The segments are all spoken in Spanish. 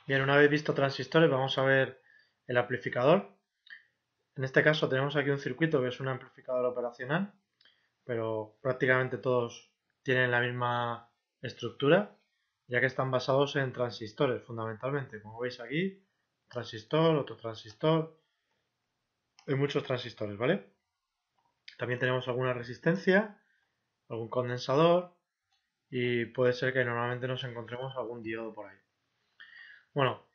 Bien, una vez visto transistores, vamos a ver el amplificador. En este caso tenemos aquí un circuito que es un amplificador operacional, pero prácticamente todos tienen la misma estructura, ya que están basados en transistores fundamentalmente. Como veis aquí, transistor, otro transistor, hay muchos transistores, ¿vale? También tenemos alguna resistencia, algún condensador y puede ser que normalmente nos encontremos algún diodo por ahí. Bueno,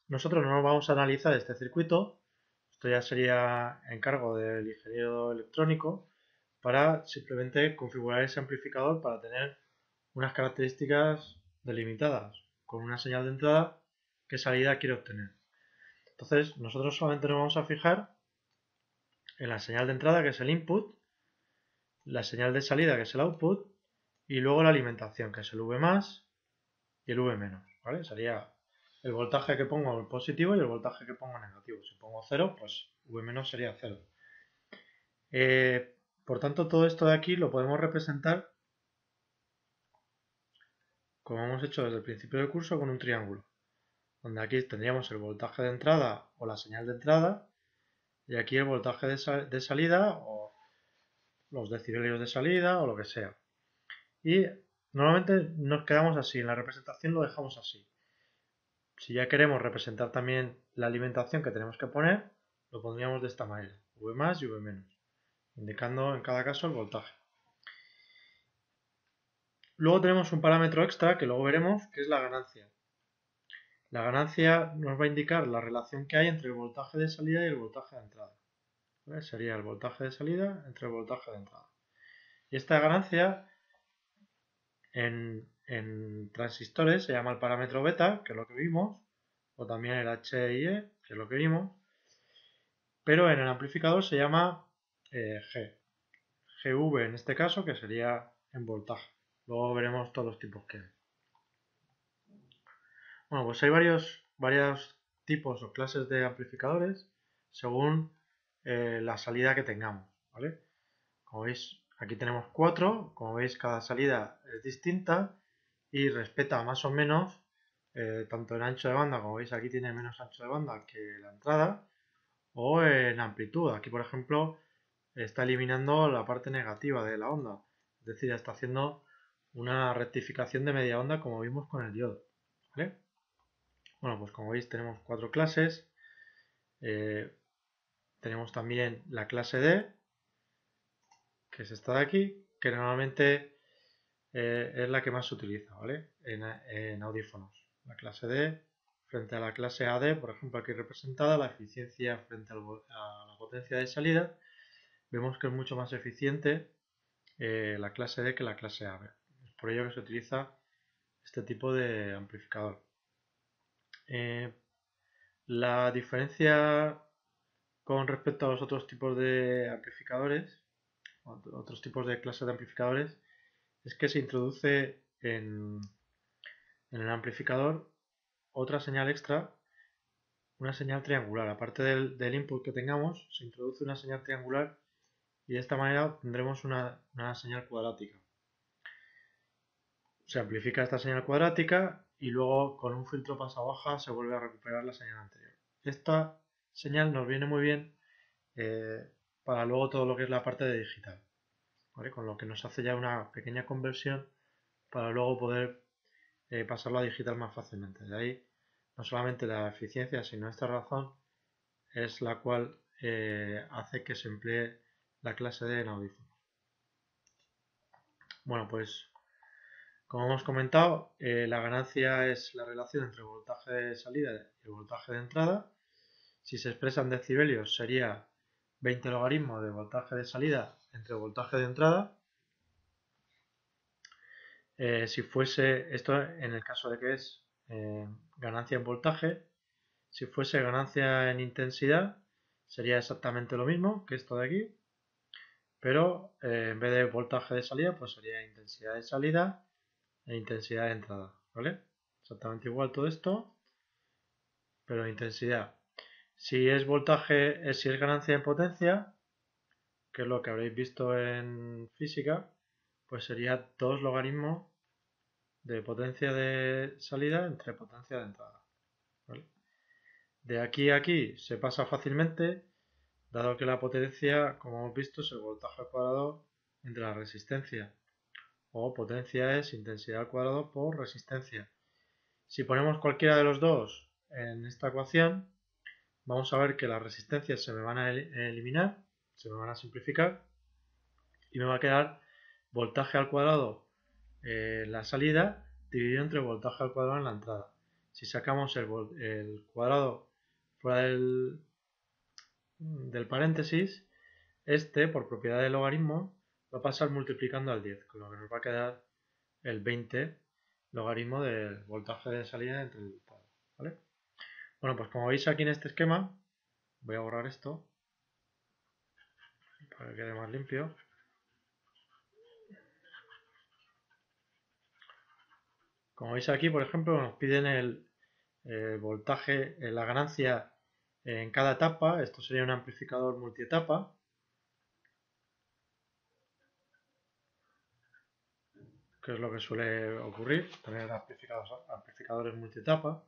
nosotros no nos vamos a analizar este circuito, esto ya sería encargo del ingeniero electrónico para simplemente configurar ese amplificador para tener unas características delimitadas con una señal de entrada qué salida quiere obtener. Entonces nosotros solamente nos vamos a fijar en la señal de entrada que es el input, la señal de salida que es el output y luego la alimentación que es el V más y el V menos, ¿vale? Sería el voltaje que pongo en positivo y el voltaje que pongo en negativo. Si pongo 0, pues V menos sería 0. Por tanto, todo esto de aquí lo podemos representar como hemos hecho desde el principio del curso con un triángulo, donde aquí tendríamos el voltaje de entrada o la señal de entrada y aquí el voltaje de salida o los decibelios de salida o lo que sea. Y normalmente nos quedamos así, en la representación lo dejamos así. Si ya queremos representar también la alimentación que tenemos que poner, lo pondríamos de esta manera, V más y V menos, indicando en cada caso el voltaje. Luego tenemos un parámetro extra que luego veremos, que es la ganancia. La ganancia nos va a indicar la relación que hay entre el voltaje de salida y el voltaje de entrada. ¿Vale? Sería el voltaje de salida entre el voltaje de entrada. Y esta ganancia en transistores se llama el parámetro beta, que es lo que vimos, o también el HIE, que es lo que vimos, pero en el amplificador se llama G. GV en este caso, que sería en voltaje. Luego veremos todos los tipos que hay. Bueno, pues hay varios tipos o clases de amplificadores según la salida que tengamos, ¿vale? Como veis, aquí tenemos 4. Como veis, cada salida es distinta y respeta más o menos tanto en ancho de banda, como veis aquí tiene menos ancho de banda que la entrada, o en amplitud. Aquí, por ejemplo, está eliminando la parte negativa de la onda, es decir, está haciendo una rectificación de media onda como vimos con el diodo, ¿vale? Bueno, pues como veis tenemos 4 clases. Eh, tenemos también la clase D, que es esta de aquí, que normalmente es la que más se utiliza, ¿vale? En audífonos. La clase D frente a la clase AD, por ejemplo, aquí representada, la eficiencia frente a la potencia de salida, vemos que es mucho más eficiente la clase D que la clase AB. Es por ello que se utiliza este tipo de amplificador. La diferencia con respecto a los otros tipos de amplificadores, otros tipos de clases de amplificadores, es que se introduce en el amplificador otra señal extra, una señal triangular. Aparte del input que tengamos, se introduce una señal triangular y de esta manera tendremos una señal cuadrática. Se amplifica esta señal cuadrática y luego con un filtro pasa baja se vuelve a recuperar la señal anterior. Esta señal nos viene muy bien eh, para luego todo lo que es la parte de digital, ¿vale? Con lo que nos hace ya una pequeña conversión para luego poder pasarlo a digital más fácilmente. De ahí no solamente la eficiencia, sino esta razón es la cual hace que se emplee la clase D en audífonos. Bueno, pues como hemos comentado, la ganancia es la relación entre el voltaje de salida y el voltaje de entrada. Si se expresa en decibelios sería 20 logaritmos de voltaje de salida entre voltaje de entrada. Si fuese, esto en el caso de que es ganancia en voltaje, si fuese ganancia en intensidad sería exactamente lo mismo que esto de aquí, pero en vez de voltaje de salida pues sería intensidad de salida e intensidad de entrada, ¿vale? Exactamente igual todo esto, pero intensidad. Si es voltaje, si es ganancia en potencia, que es lo que habréis visto en física, pues sería 2 logaritmos de potencia de salida entre potencia de entrada. ¿vale? De aquí a aquí se pasa fácilmente, dado que la potencia, como hemos visto, es el voltaje al cuadrado entre la resistencia, o potencia es intensidad al cuadrado por resistencia. Si ponemos cualquiera de los dos en esta ecuación, vamos a ver que las resistencias se me van a eliminar, se me van a simplificar, y me va a quedar voltaje al cuadrado en la salida dividido entre voltaje al cuadrado en la entrada. Si sacamos el cuadrado fuera del paréntesis, este, por propiedad del logaritmo, va a pasar multiplicando al 10, con lo que nos va a quedar el 20 logaritmo del voltaje de salida entre el cuadrado, ¿vale? Bueno, pues como veis aquí en este esquema, voy a borrar esto para que quede más limpio. Como veis aquí, por ejemplo, nos piden el voltaje, la ganancia en cada etapa. Esto sería un amplificador multietapa. Que es lo que suele ocurrir, tener amplificadores multietapa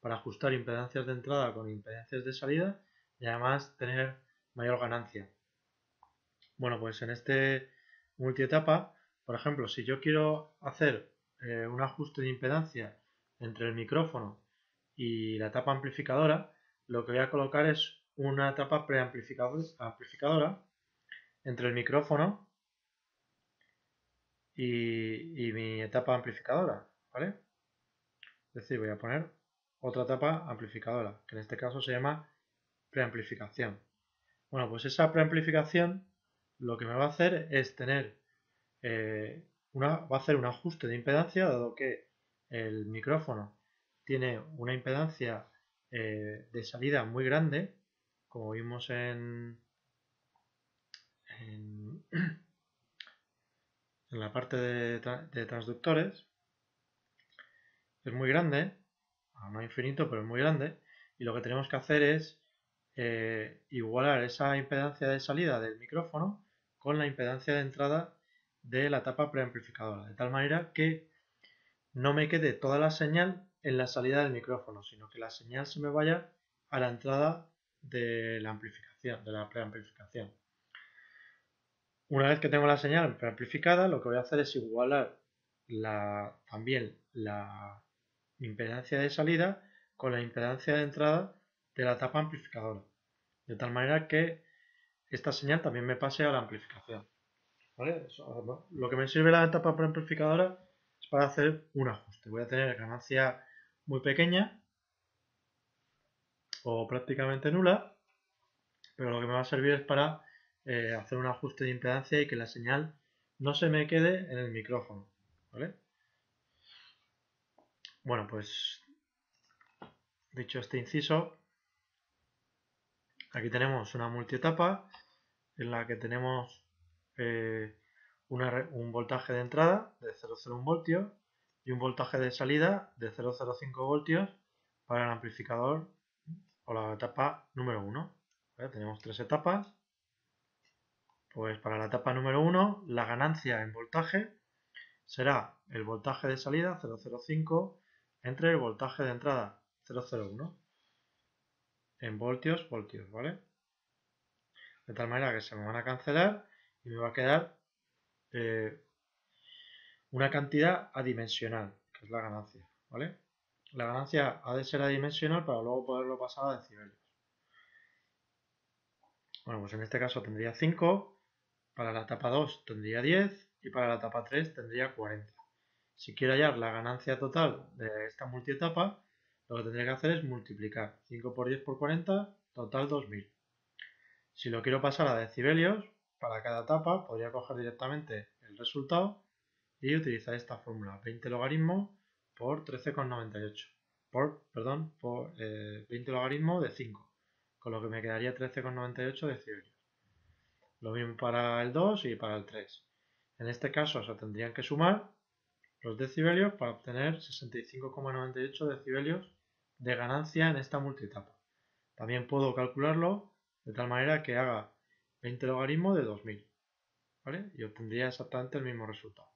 para ajustar impedancias de entrada con impedancias de salida y además tener mayor ganancia. Bueno, pues en este multietapa, por ejemplo, si yo quiero hacer un ajuste de impedancia entre el micrófono y la tapa amplificadora, lo que voy a colocar es una tapa preamplificadora entre el micrófono y mi etapa amplificadora, ¿vale? Es decir, voy a poner otra etapa amplificadora, que en este caso se llama preamplificación. Bueno, pues esa preamplificación lo que me va a hacer es tener va a hacer un ajuste de impedancia, dado que el micrófono tiene una impedancia de salida muy grande, como vimos en, en la parte de transductores. Es muy grande, no infinito, pero es muy grande, y lo que tenemos que hacer es igualar esa impedancia de salida del micrófono con la impedancia de entrada de la tapa preamplificadora, de tal manera que no me quede toda la señal en la salida del micrófono, sino que la señal se me vaya a la entrada de la amplificación, de la preamplificación. Una vez que tengo la señal preamplificada, lo que voy a hacer es igualar también la impedancia de salida con la impedancia de entrada de la tapa amplificadora, de tal manera que esta señal también me pase a la amplificación. ¿Vale? Lo que me sirve la tapa preamplificadora es para hacer un ajuste. Voy a tener ganancia muy pequeña o prácticamente nula, pero lo que me va a servir es para hacer un ajuste de impedancia y que la señal no se me quede en el micrófono. ¿Vale? Bueno, pues dicho este inciso, aquí tenemos una multietapa en la que tenemos un voltaje de entrada de 0,01 voltios y un voltaje de salida de 0,05 voltios para el amplificador o la etapa número 1. ¿Vale? Tenemos tres etapas. Pues para la etapa número 1 la ganancia en voltaje será el voltaje de salida 0,05 entre el voltaje de entrada 0,01 en voltios, ¿vale? De tal manera que se me van a cancelar y me va a quedar una cantidad adimensional, que es la ganancia, ¿vale? La ganancia ha de ser adimensional para luego poderlo pasar a decibelios. Bueno, pues en este caso tendría 5, para la etapa 2 tendría 10 y para la etapa 3 tendría 40. Si quiero hallar la ganancia total de esta multietapa, lo que tendría que hacer es multiplicar 5 por 10 por 40, total 2000. Si lo quiero pasar a decibelios, para cada etapa podría coger directamente el resultado y utilizar esta fórmula, 20 logaritmo por 13,98. Por 20 logaritmo de 5, con lo que me quedaría 13,98 decibelios. Lo mismo para el 2 y para el 3. En este caso se tendrían que sumar los decibelios para obtener 65,98 decibelios de ganancia en esta multietapa. También puedo calcularlo de tal manera que haga 20 logaritmo de 2000, ¿vale? Y obtendría exactamente el mismo resultado.